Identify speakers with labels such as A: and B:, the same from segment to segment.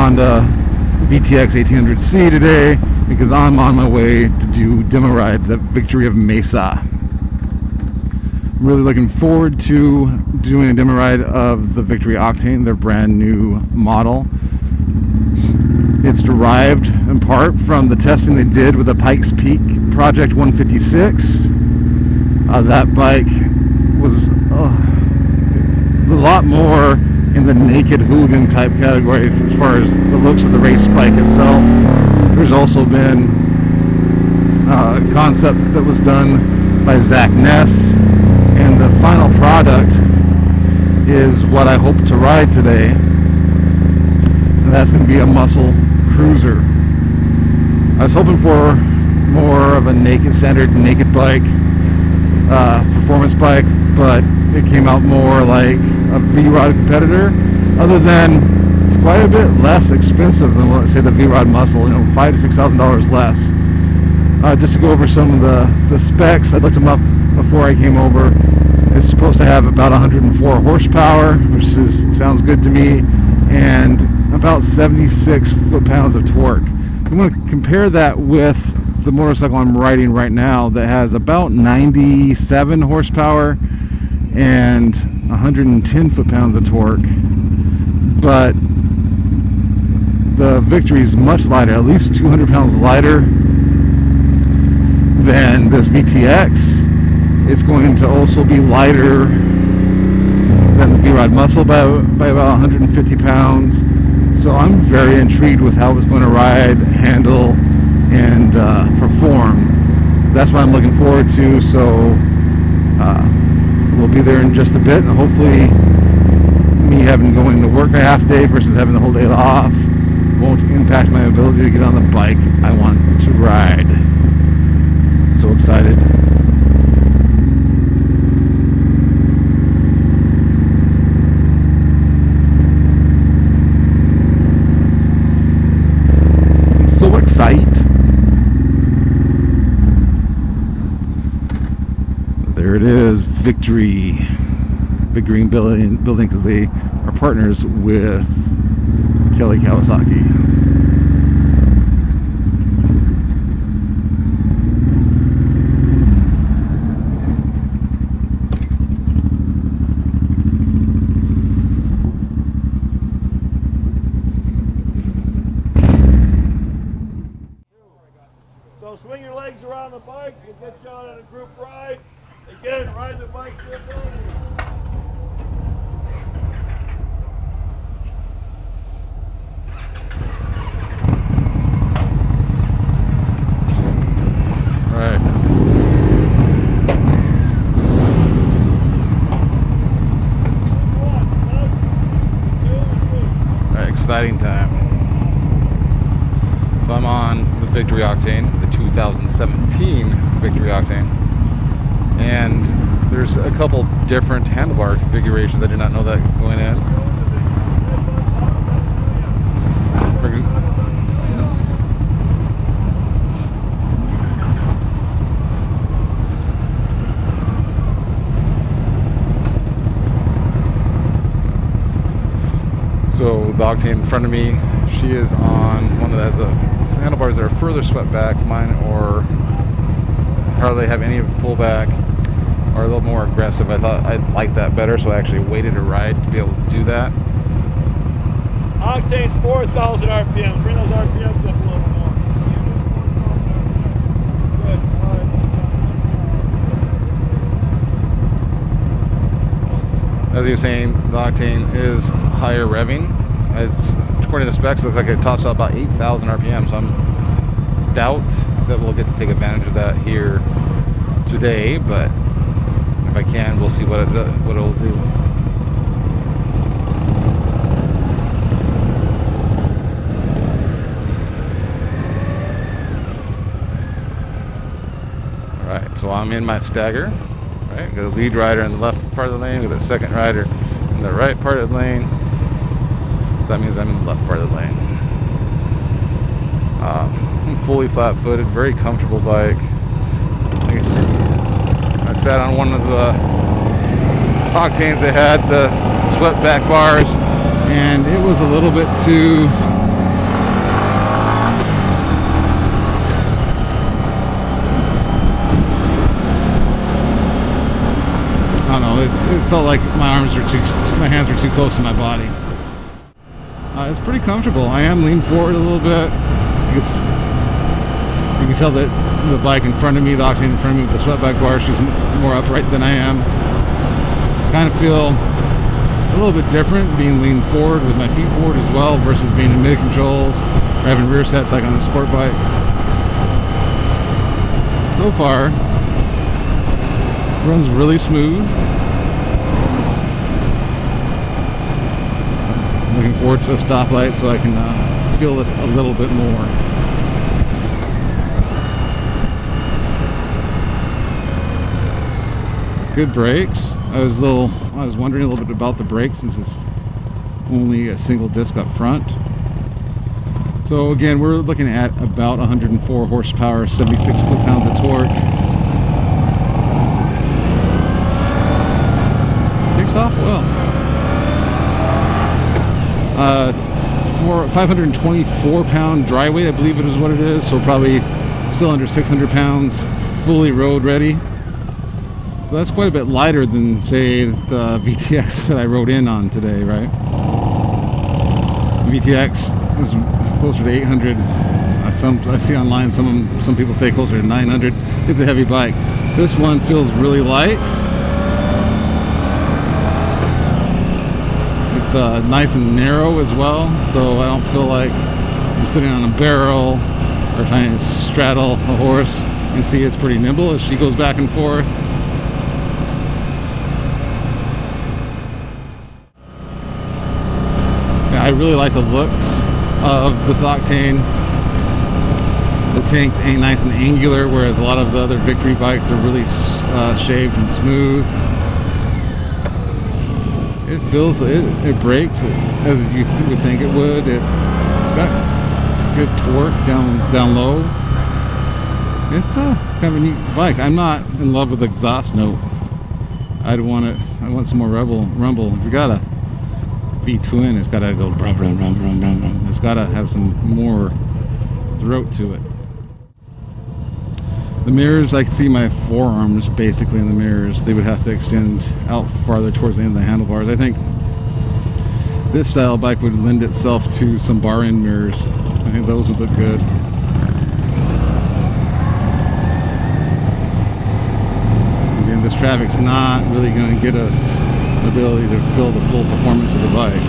A: Honda VTX 1800C today because I'm on my way to do demo rides at Victory of Mesa. I'm really looking forward to doing a demo ride of the Victory Octane, their brand new model. It's derived in part from the testing they did with the Pikes Peak Project 156. That bike was a lot more in the naked hooligan type category as far as the looks of the race bike itself. There's also been a concept that was done by Zach Ness, and the final product is what I hope to ride today, and that's going to be a muscle cruiser. I was hoping for more of a naked-centered naked bike, performance bike, but it came out more like a V-Rod competitor, other than it's quite a bit less expensive than, let's say, the V-Rod Muscle, you know, $5,000 to $6,000 less. Just to go over some of the specs, I looked them up before I came over. It's supposed to have about 104 horsepower, which sounds good to me, and about 76 foot-pounds of torque. I'm going to compare that with the motorcycle I'm riding right now that has about 97 horsepower and 110 foot-pounds of torque, but the Victory is much lighter, at least 200 pounds lighter than this VTX. It's going to also be lighter than the V-Rod Muscle by about 150 pounds. So I'm very intrigued with how it's going to ride, handle, and perform. That's what I'm looking forward to. So we'll be there in just a bit, and hopefully me having going to work a half day versus having the whole day off won't impact my ability to get on the bike I want to ride. So excited. So excited. There it is, Victory. Big green building because they are partners with Kelly Kawasaki.
B: So swing your legs around the bike, you get shot on a group ride. Again, ride the bike to your ability.
A: Right. Alright, exciting time. So I'm on the Victory Octane, the 2017 Victory Octane, and there's a couple different handlebar configurations. I did not know that going in. So the Octane in front of me, she is on one that has the handlebars that are further swept back. Mine or hardly have any of the pullback, or a little more aggressive. I thought I'd like that better, so I actually waited a ride to be able to do that.
B: Octane's 4,000 RPM. Bring those RPMs up a little more. Good. All right.
A: As you were saying, the Octane is higher revving. It's, according to the specs, it looks like it tops out about 8,000 RPM, so I'm doubt that we'll get to take advantage of that here today, but if I can, we'll see what it'll do. Alright, so I'm in my stagger. Right, got the lead rider in the left part of the lane, got the second rider in the right part of the lane. So that means I'm in the left part of the lane. I'm fully flat-footed, very comfortable bike. I sat on one of the Octanes that had the swept back bars, and it was a little bit too felt like my hands were too close to my body. It's pretty comfortable. I am leaned forward a little bit. You can tell that the bike in front of me, the Octane in front of me with the sweatback bar, she's more upright than I am. Kind of feel a little bit different being leaned forward with my feet forward as well versus being in mid controls or having rear sets like on a sport bike. So far, runs really smooth. Looking forward to a stoplight so I can feel it a little bit more. Good brakes. I was wondering a little bit about the brakes since it's only a single disc up front. So again, we're looking at about 104 horsepower, 76 foot-pounds of torque. Takes off well. For 524-pound dry weight, I believe it is what it is. So probably still under 600 pounds, fully road ready. So that's quite a bit lighter than, say, the VTX that I rode in on today, right? VTX is closer to 800. I see online some people say closer to 900. It's a heavy bike. This one feels really light. It's nice and narrow as well, so I don't feel like I'm sitting on a barrel or trying to straddle a horse. You can see it's pretty nimble as she goes back and forth. I really like the looks of this Octane. The tanks ain't nice and angular, whereas a lot of the other Victory bikes are really shaved and smooth. It feels, it brakes as you would think it would. It's got good torque down low. It's a kind of a neat bike. I'm not in love with the exhaust note. I want some more rumble. If you got a V-twin, it's got to go brum, brum, brum, brum, brum, brum. It's got to have some more throat to it. The mirrors, I can see my forearms basically in the mirrors. They would have to extend out farther towards the end of the handlebars. I think this style bike would lend itself to some bar end mirrors. I think those would look good. Again, this traffic's not really going to get us the ability to feel the full performance of the bike.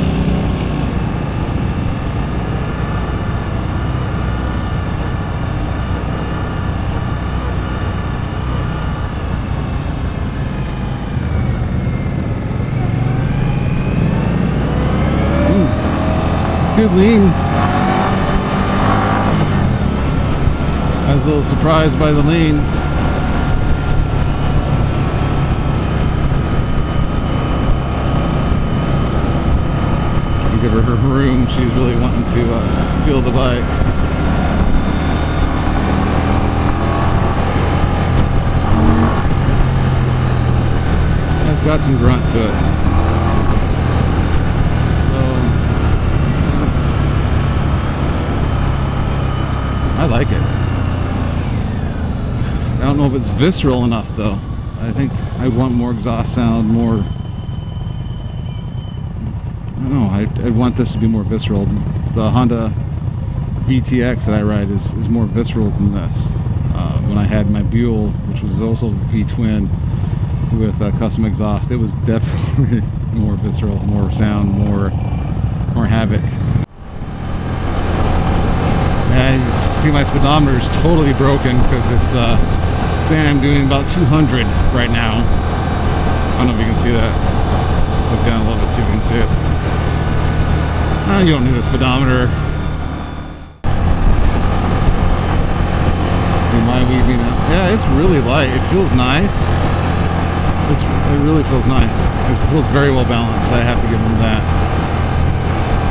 A: Good lean. I was a little surprised by the lean. Give her room. She's really wanting to feel the bike. It's got some grunt to it. So I like it. I don't know if it's visceral enough though. I think I want more exhaust sound, more. I want this to be more visceral. The Honda VTX that I ride is more visceral than this. When I had my Buell, which was also V-twin with custom exhaust, it was definitely more visceral, more sound, more havoc. And you see my speedometer is totally broken because it's saying I'm doing about 200 right now. I don't know if you can see that. Look down a little bit, see if you can see it. You don't need a speedometer. Yeah, it's really light. It feels nice. It really feels nice. It feels very well balanced. I have to give them that.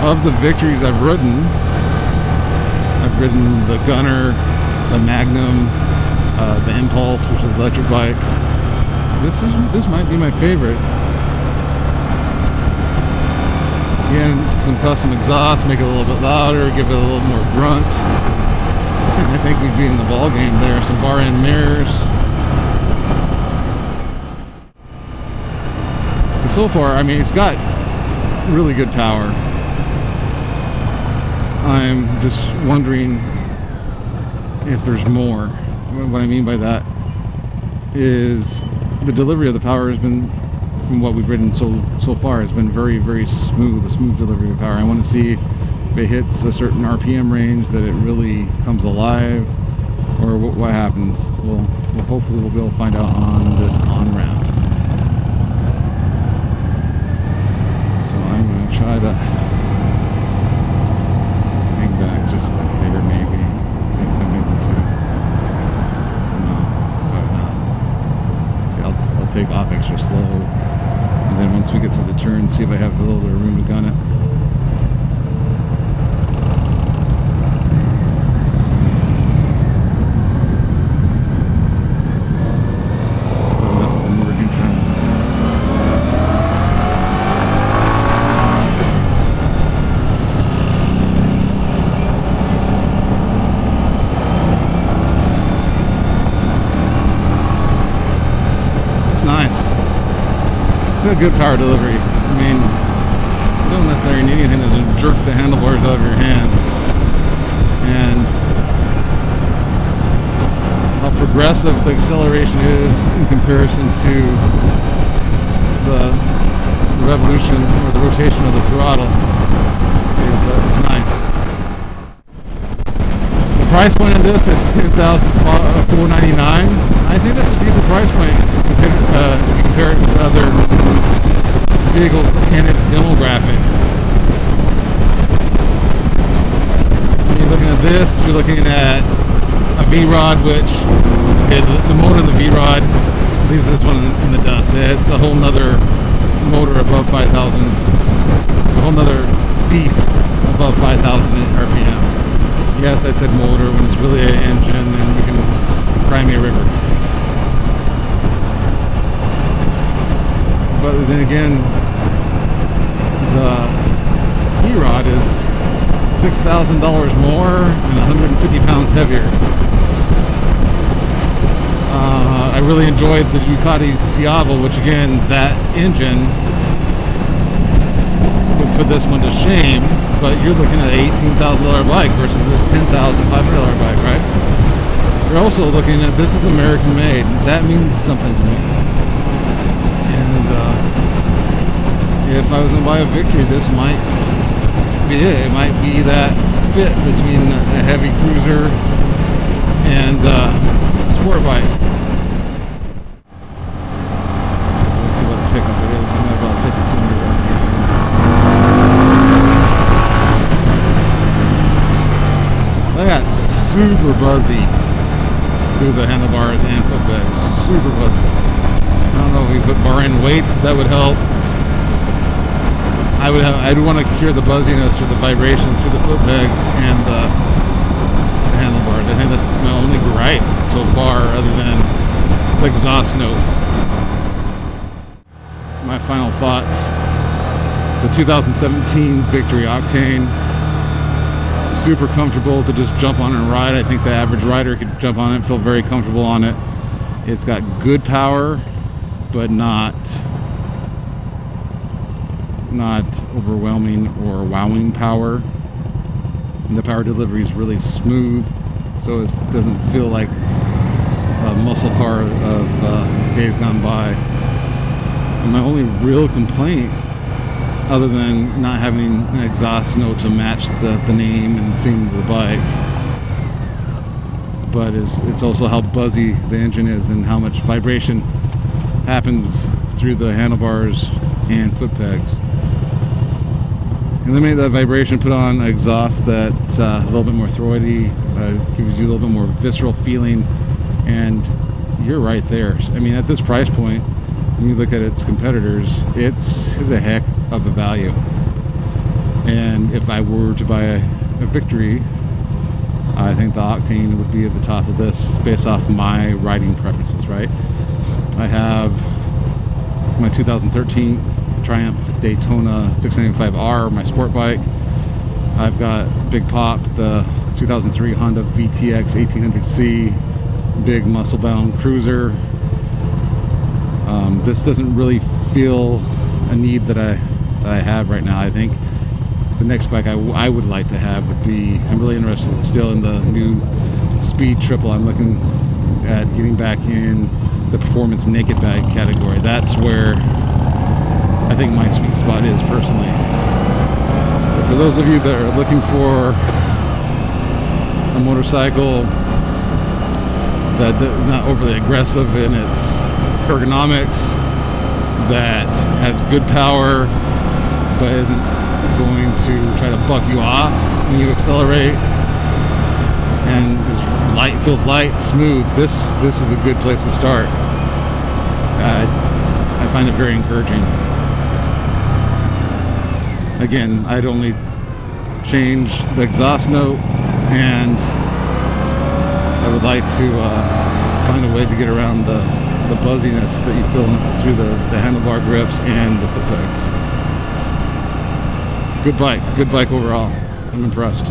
A: Of the Victories I've ridden the Gunner, the Magnum, the Impulse, which is an electric bike. This might be my favorite. Again, some custom exhaust, make it a little bit louder, give it a little more grunt. I think we'd be in the ball game there. Some bar end mirrors. The so far, I mean, it's got really good power. I'm just wondering if there's more. What I mean by that is the delivery of the power has been, from what we've ridden so far, has been very, very smooth. A smooth delivery of power. I want to see if it hits a certain RPM range, that it really comes alive, or what happens. Well, hopefully we'll be able to find out on this on-ramp. So I'm going to try to hang back just a hair, maybe, if I'm able to. No, but see, I'll take off extra slow, and then once we get to the turn, see if I have a little bit of room to gun it. Good power delivery. I mean, you don't necessarily need anything to jerk the handlebars out of your hand. And how progressive the acceleration is in comparison to the revolution or the rotation of the throttle is nice. The price point of this at $10,499, I think that's a decent price point if you compare it with other vehicles and its demographic. When you're looking at this, you're looking at a V-Rod, which, okay, the motor in the V-Rod leaves this one in the dust. It's a whole nother motor above 5,000, a whole nother beast above 5,000 RPM. Yes, I said motor when it's really an engine, and you can cry me a river. But then again, the V-Rod is $6,000 more and 150 pounds heavier. I really enjoyed the Ducati Diavolo, which again, that engine would put this one to shame, but you're looking at an $18,000 bike versus this $10,500 bike, right? You're also looking at, this is American made. That means something to me. And if I was going to buy a Victory, this might be it. It might be that fit between a heavy cruiser and sport bike. Let's see what the pickup is. I'm at about 5,200 RPM. They got super buzzy through the handlebars and footbeds. Super buzzy. I don't know if we put bar end weights, that would help. I'd want to cure the buzziness or the vibration through the foot pegs and the handlebars. I think that's my only gripe so far, other than the exhaust note. My final thoughts: the 2017 Victory Octane, super comfortable to just jump on and ride. I think the average rider could jump on it and feel very comfortable on it. It's got good power, but not overwhelming or wowing power. And the power delivery is really smooth, so it doesn't feel like a muscle car of days gone by. And my only real complaint, other than not having an exhaust note to match the name and theme of the bike, but it's also how buzzy the engine is and how much vibration happens through the handlebars and foot pegs. Eliminate that vibration, put on an exhaust that's a little bit more throaty, gives you a little bit more visceral feeling, and you're right there. I mean, at this price point, when you look at its competitors, it's a heck of a value. And if I were to buy a Victory, I think the Octane would be at the top of this based off my riding preferences, right? I have my 2013 Triumph Daytona 695R, my sport bike. I've got Big Pop, the 2003 Honda VTX 1800C, big muscle-bound cruiser. This doesn't really feel a need that I have right now. I think the next bike I would like to have would be, I'm really interested still in the new Speed Triple. I'm looking at getting back in the performance naked bike category. That's where I think my sweet spot is personally. But for those of you that are looking for a motorcycle that is not overly aggressive in its ergonomics, that has good power but isn't going to try to buck you off when you accelerate, and is light, feels light, smooth, this is a good place to start. I find it very encouraging. Again, I'd only change the exhaust note, and I would like to find a way to get around the buzziness that you feel through the handlebar grips and the foot pegs. Good bike overall. I'm impressed.